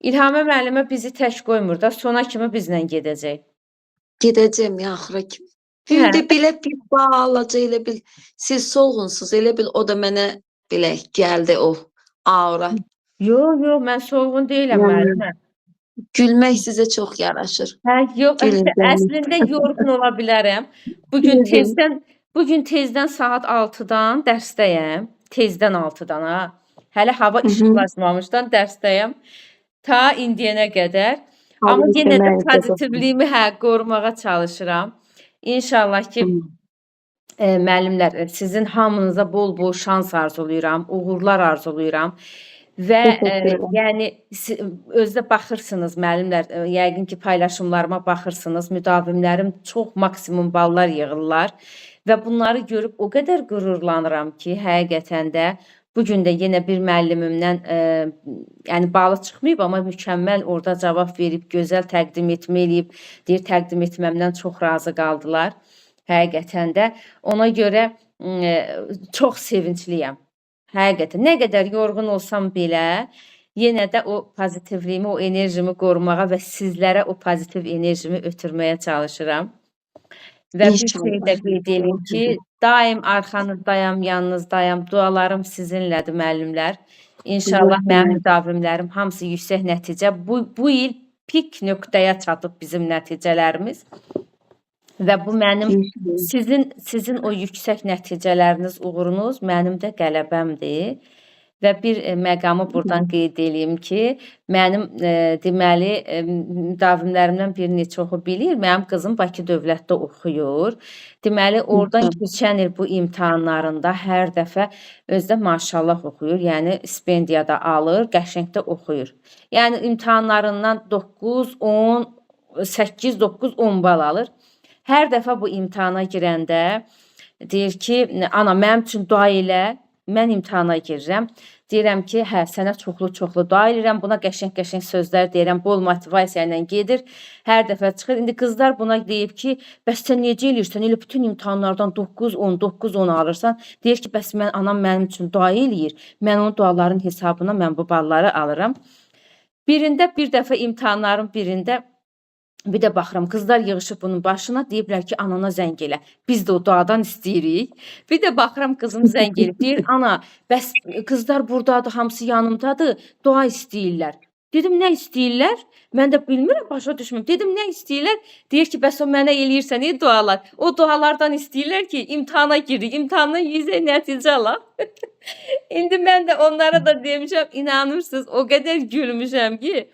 İlhamə müəllimə bizi tək qoymur da, sona kimi bizlə gedəcək. Gedəcəm ya axıra kimi. Hə. Bir də belə bir balaca elə bil siz solğunsuz, elə bil o da mənə belə gəldi o aura. Yox, mən solğun deyiləm müəllimə. Gülmək sizə çox yaraşır. Hə, yox, Gülün canım. əslində yorğun ola bilərəm. Bu gün tezdən saat 6-dan dərsdəyəm. Tezdən 6-dan ha. Hələ hava işıqlaşmamışdan dərsdəyəm. Ta indiyənə qədər. Amma yenə də pozitivliyimi qorumağa çalışıram. İnşallah ki, müəllimlər, sizin hamınıza bol-bol şans arzulayıram, uğurlar arzulayıram. Və yəni özdə baxırsınız müəllimlər, yəqin ki, paylaşımlarıma baxırsınız, müdavimlərim çox maksimum ballar yığırlar və bunları görüb o qədər qürurlanıram ki, həqiqətən də bu gün də yenə bir müəllimimdən yəni balı çıxmayıb, amma mükəmməl orada cavab verib, gözəl təqdim etməyib, deyir təqdim etməmdən çox razı qaldılar. Həqiqətən də ona görə çox sevincliyəm. Həqiqətən, nə qədər yorğun olsam belə, yenə də o pozitivliyimi, o enerjimi qorumağa və sizlərə o pozitiv enerjimi ötürməyə çalışıram. Və bir şey də qeyd edeyim ki, daim arxanızdayam, yanınızdayam, dualarım sizinlədir müəllimlər. İnşallah mənim müdavimlərim hamısı yüksək nəticə. Bu il pik nöqtəyə çatıb bizim nəticələrimiz. Və bu mənim sizin o yüksək nəticələriniz, uğurunuz mənim də qələbəmdir. Və bir məqamı buradan qeyd edeyim ki, mənim deməli müdavimlərimdən bir neçəsi bilir, mənim qızım Bakı Dövlətdə oxuyur. Deməli oradan keçən il bu imtahanlarında hər dəfə özdə maşallah oxuyur, yəni stipendiya da alır, qəşəngdə oxuyur. Yəni imtahanlarından 9, 10, 8, 9, 10 bal alır. Hər dəfə bu imtahana girəndə deyir ki, ana mənim üçün dua elə, mən imtahana girirəm. Deyirəm ki, hə, sənə çoxlu dua edirəm, buna qəşəng sözlər deyirəm, bol motivasiya ilə gedir. Hər dəfə çıxır. İndi qızlar buna deyib ki, bəs sən necə eləyirsən? Elə bütün imtahanlardan 9, 10, 9, 10 alırsan. Deyir ki, bəs anam mənim üçün dua eləyir. Mən onun duaların hesabına mən bu balları alıram. Bir dəfə imtahanların birində bir də baxıram, qızlar yığışıb bunun başına, deyiblər ki, anana zəng elə. Biz də o duadan istəyirik. Bir də baxıram, qızım zəng elib. Deyir, ana, bəs qızlar buradadır, hamısı yanımdadır, dua istəyirlər. Dedim, nə istəyirlər? Mən də bilmirəm, başa düşmürəm. Dedim, nə istəyirlər? Deyir ki, bəs o mənə eləyirsən, dualar. O dualardan istəyirlər ki, imtahana girik, imtahandan yüksək nəticə alaq. İndi mən də onlara da demişəm, inanırsınız, o qədər gülmüşəm ki,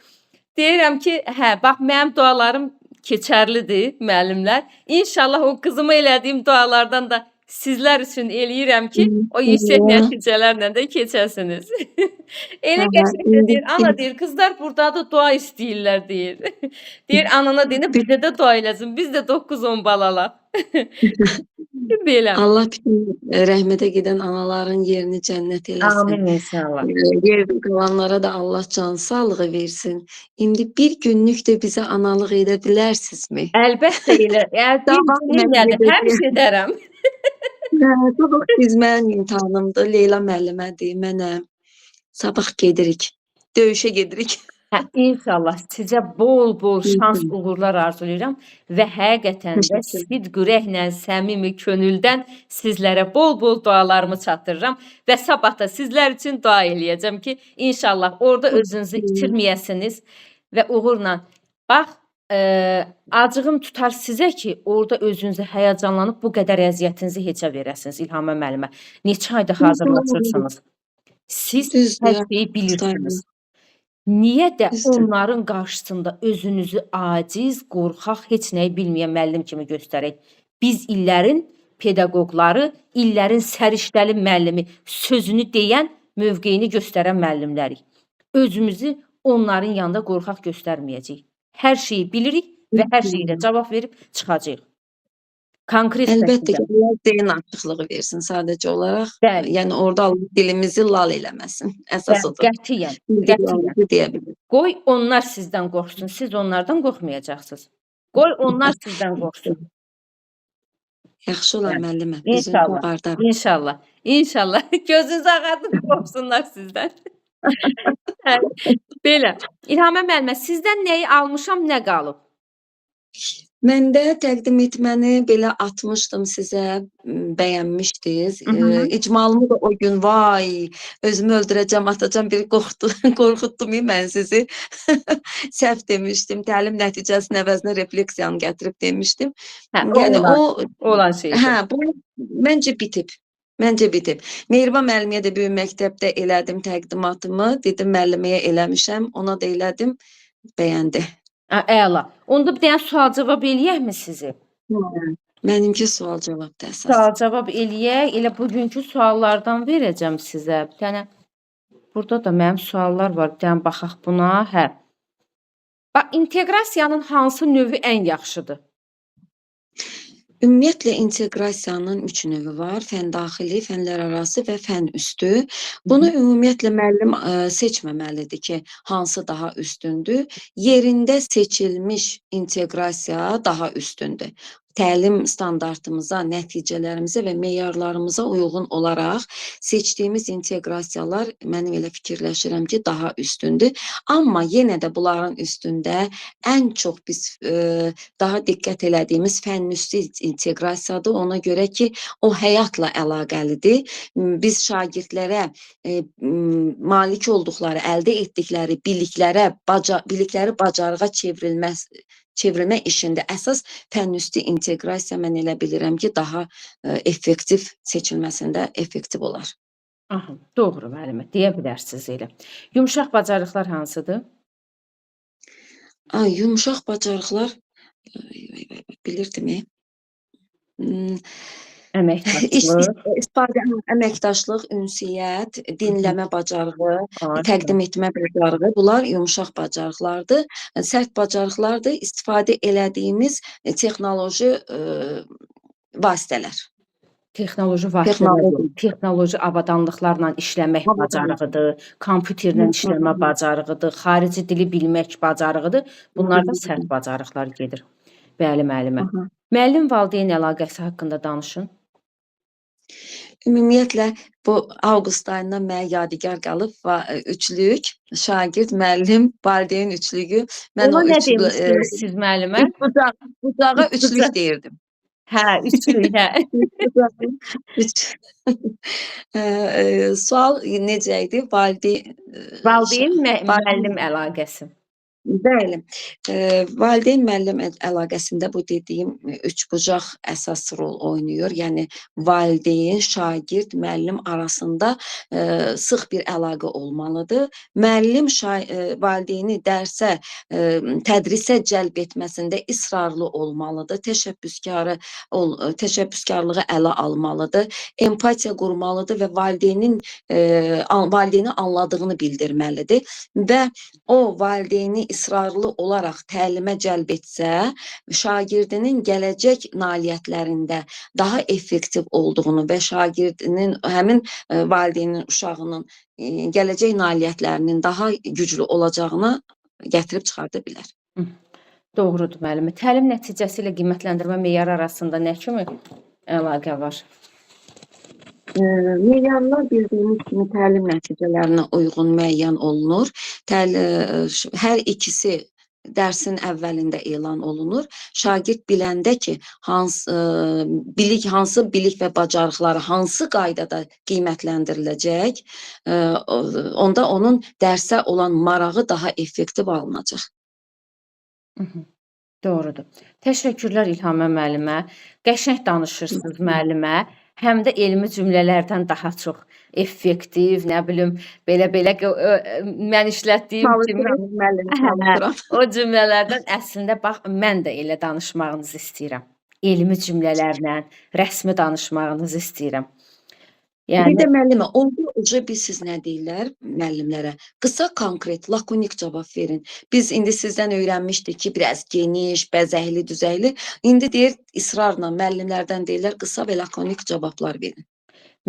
deyirəm ki, hə, bax mənim dualarım keçərlidir, müəllimlər. İnşallah o qızıma elədiyim dualardan da sizlər üçün eləyirəm ki, o yüksək nəticələrlə də keçəsiniz. Elə qəşəng deyir, ana deyir, qızlar buradadır, dua istəyirlər deyir. Deyir, anana deyir, bizə də dua eləsin, biz də 9-10 bal alaq. Belə. Allah bütün rəhmətə gedən anaların yerini cənnət eləsin. Amin inşallah. Yerdə qalanlara da Allah can sağlığı versin. İndi bir günlük də bizə analıq edə bilərsinizmi? Əlbəttə elə. Həmişə edərəm. Sabah biz mənim imtahanımdır, Leyla müəllimədir, mənəm. Sabah gedirik, döyüşə gedirik. Hə, inşallah sizə bol-bol şans, uğurlar arzulayıram və həqiqətən də sidq ürəklə, səmimi könüldən sizlərə bol-bol dualarımı çatdırıram və sabah da sizlər üçün dua eləyəcəm ki, inşallah orada özünüzü itirməyəsiniz və uğurla. Bax, acığım tutar sizə ki, orada özünüzü həyəcanlanıb bu qədər əziyyətinizi heçə verəsiniz İlhamə müəllimə. Neçə ayda hazırlaşırsınız? Siz hər şeyi bilirsiniz. Niyə də onların qarşısında özünüzü aciz, qorxaq, heç nəyi bilməyən müəllim kimi göstərək? Biz illərin pedaqoqları, illərin səriştəli müəllimi, sözünü deyən, mövqeyini göstərən müəllimlərik. Özümüzü onların yanında qorxaq göstərməyəcəyik. Hər şeyi bilirik və hər şeyi də cavab verib çıxacağıq. Konkret əlbəttə ki, Allah deyin açıqlığı versin sadəcə olaraq. Yəni orada Allah dilimizi lal eləməsin. Əsas odur. Qətiyyən. Qoy onlar sizdən qorxsun, siz onlardan qorxmayacaqsınız. Qoy onlar sizdən qorxsun. Yaxşı olar müəllimə. İnşallah. İnşallah. Gözünüzü ağardıb qorxsunlar sizdən. Hə, belə. İlham müəllimə, sizdən nəyi almışam, nə qalıb? Mən də təqdim etməni belə atmışdım sizə, bəyənmişdiniz. Hı hı. İcmalımı da o gün vay, özümü öldürəcəm, atacam bir qorxutdum mən sizi. Səhv demişdim. Təlim nəticəsinin əvəzinə refleksiyanı gətirib demişdim. Hə, Yəni o olan şeydir. bu məncə bitib. Məncə bitib. Mehriban müəlliməyə də böyük məktəbdə elədim təqdimatımı. Dedim müəlliməyə eləmişəm, ona da elədim. Bəyəndi. Əla. Onda bir dənə sual-cavab eləyəkmi sizi? Hə, mənimki sual-cavabdır əsas. Sual-cavab eləyək. Elə bugünkü suallardan verəcəm sizə. Bir dənə burada da mənim suallar var. Bir dənə baxaq buna. Hə. Bax, inteqrasiyanın hansı növü ən yaxşıdır? Ümumiyyətlə inteqrasiyanın 3 növü var: fəndaxili, fənlərarası və fən üstü. Bunu ümumiyyətlə müəllim seçməməlidir ki, hansı daha üstündür. Yerində seçilmiş inteqrasiya daha üstündür. Təlim standartımıza, nəticələrimizə və meyarlarımıza uyğun olaraq seçdiyimiz inteqrasiyalar mənim elə fikirləşirəm ki, daha üstündür. Amma yenə də bunların üstündə ən çox biz daha diqqət elədiyimiz fənüstü inteqrasiyadır. Ona görə ki, o həyatla əlaqəlidir. Biz şagirdlərə malik olduqları, əldə etdikləri bilikləri bacarığa çevrilmə işində əsas fənüstü inteqrasiya mən elə bilirəm ki, daha effektiv seçilməsində effektiv olar. Aha, doğru müəllimə, deyə bilərsiniz elə. Yumşaq bacarıqlar hansıdır? Yumşaq bacarıqlar bilirdim. Əməkdaşlıq. İstifadə, əməkdaşlıq, ünsiyyət, dinləmə bacarığı, təqdim etmə bacarığı, bunlar yumşaq bacarıqlardır. Sərt bacarıqlardır istifadə elədiyimiz texnoloji vasitələr. Texnoloji vasitələr, texnoloji avadanlıqlarla işləmək bacarığıdır, kompüterlə işləmə bacarığıdır, xarici dili bilmək bacarığıdır. Bunlar da sərt bacarıqlar gedir. Bəli, müəllimə. Müəllim valideyn əlaqəsi haqqında danışın. Ümumiyyətlə, bu avqust ayından mənə yadigar qalıb və üçlük, şagird, müəllim, valideyn üçlüyü. Ona nə demişdiniz siz müəllimə? Bucağa üçlük deyirdim. Hə, üçlük, hə. Sual necə idi? Valideyn müəllim əlaqəsi. Bəli, valideyn-müəllim əlaqəsində bu dediyim üçbucaq əsas rol oynayır. Yəni, valideyn, şagird, müəllim arasında sıx bir əlaqə olmalıdır. Müəllim valideyni dərsə, tədrisə cəlb etməsində israrlı olmalıdır. Təşəbbüskarlığı ələ almalıdır. Empatiya qurmalıdır və valideyni anladığını bildirməlidir. Və o valideyni israrlı olaraq təlimə cəlb etsə, şagirdinin gələcək nailiyyətlərində daha effektiv olduğunu və şagirdinin, həmin valideynin uşağının gələcək nailiyyətlərinin daha güclü olacağını gətirib çıxarda bilər. Doğrudur, müəllimə. Təlim nəticəsi ilə qiymətləndirmə meyarı arasında nə kimi əlaqə var? Meyarlar bildiyimiz kimi təlim nəticələrinə uyğun müəyyən olunur. Hər ikisi dərsin əvvəlində elan olunur. Şagird biləndə ki, hansı bilik və bacarıqları hansı qaydada qiymətləndiriləcək, onda onun dərsə olan marağı daha effektiv alınacaq. Doğrudur. Təşəkkürlər İlhamə müəllimə. Qəşəng danışırsınız müəllimə. Həm də elmi cümlələrdən daha çox effektiv, nə bilim, belə mən işlətdiyim kimi o cümlələrdən əslində bax, mən də elə danışmağınızı istəyirəm. Elmi cümlələrlə, rəsmi danışmağınızı istəyirəm. Bir də müəllimə, olduqca siz nə deyirlər müəllimlərə? Qısa, konkret, lakonik cavab verin. Biz indi sizdən öyrənmişdik ki, biraz geniş, bəzəkli, düzəkli. İndi deyir, israrla müəllimlərdən deyirlər, qısa və lakonik cavablar verin.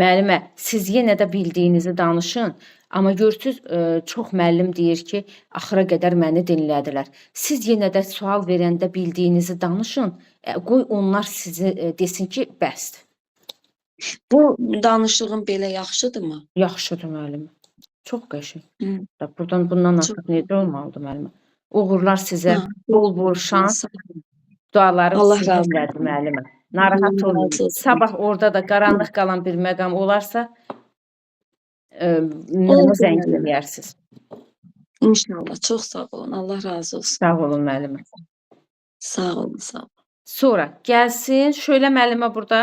Müəllimə, siz yenə də bildiyinizi danışın. Amma görürsünüz, çox müəllim deyir ki, axıra qədər məni dinlədilər. Siz yenə də sual verəndə bildiyinizi danışın. Qoy onlar sizi desin ki, bəsdir. Bu danışığım belə yaxşıdırmı? Yaxşıdır müəllim. Çox qəşəng. Hı. Buradan bundan Çox artıq necə olmalıdır müəllimə? Uğurlar sizə, ha, bol şans. sağ olun. Dualarım Allah razı olsun. sizinlədir müəllimə. Allah Narahat razı olmayın. olsun. Sabah orada da qaranlıq qalan bir məqam olarsa, mənə Oldu zəng müəllimə. eləyərsiniz. İnşallah. Çox sağ olun. Allah razı olsun. Sağ olun müəllimə. Sağ olun, sağ olun. Sonra gəlsin Şölə müəllimə burada.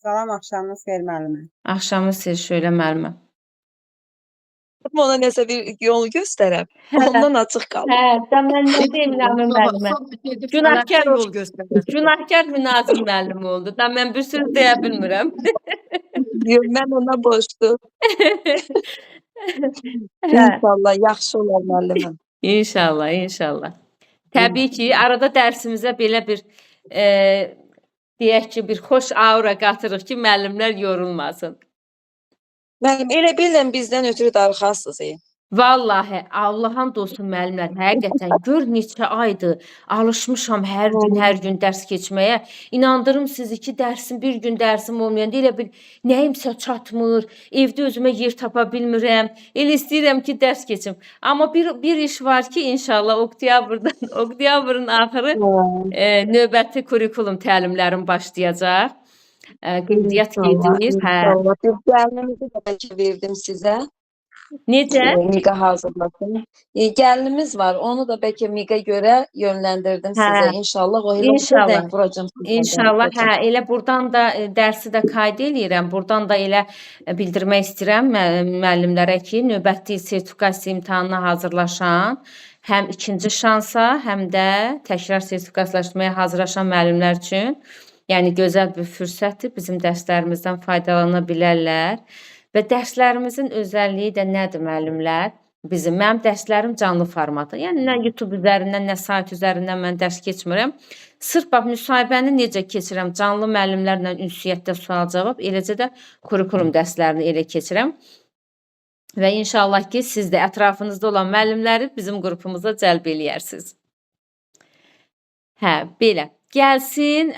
Salam, axşamınız xeyir müəllimə. Axşamınız xeyir Şölə müəllimə. Ona nəsə bir yol göstərəm. Ondan açıq qaldım. Hə, mən nə deyim Ləmin müəllimə? Günahkar yol göstərər. Günahkar Münazir müəllim oldu. Da mən bir sürü deyə bilmirəm. Yox, mən ona borcluyum. Hə, İnşallah yaxşı olar müəlliməm. inşallah, inşallah. Təbii ki, arada dərsimizə belə bir deyək ki, bir xoş aura qatırıq ki, müəllimlər yorulmasın. Müəllim, elə bilirəm bizdən ötürü darıxasınız. Vallahi Allahın dostu müəllimlər, həqiqətən gör neçə aydır alışmışam hər gün dərs keçməyə. İnandırım sizi ki, bir gün dərsim olmayanda elə bil nəyimsə çatmır, evdə özümə yer tapa bilmirəm. Elə istəyirəm ki, dərs keçim. Amma bir iş var ki, inşallah oktyabrın axırı növbəti kurikulum təlimlərim başlayacaq. Qeydiyyat gedir. Hə. İnşallah. Bir gəlinimizi də bəlkə verdim sizə. Necə? Miqa hazırlasın. Gəlinimiz var. Onu da bəlkə Miqa görə yönləndirdim sizə. İnşallah o elə İnşallah. zəng vuracam. İnşallah, hə, elə buradan da dərsi də qayd eləyirəm. Buradan da elə bildirmək istəyirəm müəllimlərə ki, növbəti sertifikasiya imtahanına hazırlaşan, həm ikinci şansa, həm də təkrar sertifikatlaşdırmaya hazırlaşan müəllimlər üçün, yəni gözəl bir fürsətdir. Bizim dərslərimizdən faydalana bilərlər. Və dərslərimizin özəlliyi də nədir müəllimlər? Mənim dərslərim canlı formatda. Yəni nə YouTube üzərindən, nə sayt üzərindən mən dərs keçmirəm. Sırf bax müsahibəni necə keçirəm? Canlı müəllimlərlə ünsiyyətdə sual-cavab, eləcə də kurikulum dərslərini elə keçirəm. Və inşallah ki, siz də ətrafınızda olan müəllimləri bizim qrupumuza cəlb eləyərsiniz. Hə, belə. Gəlsin,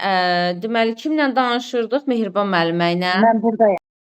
deməli kimlə danışırdıq? Mehriban müəllimə ilə. Mən buradayam.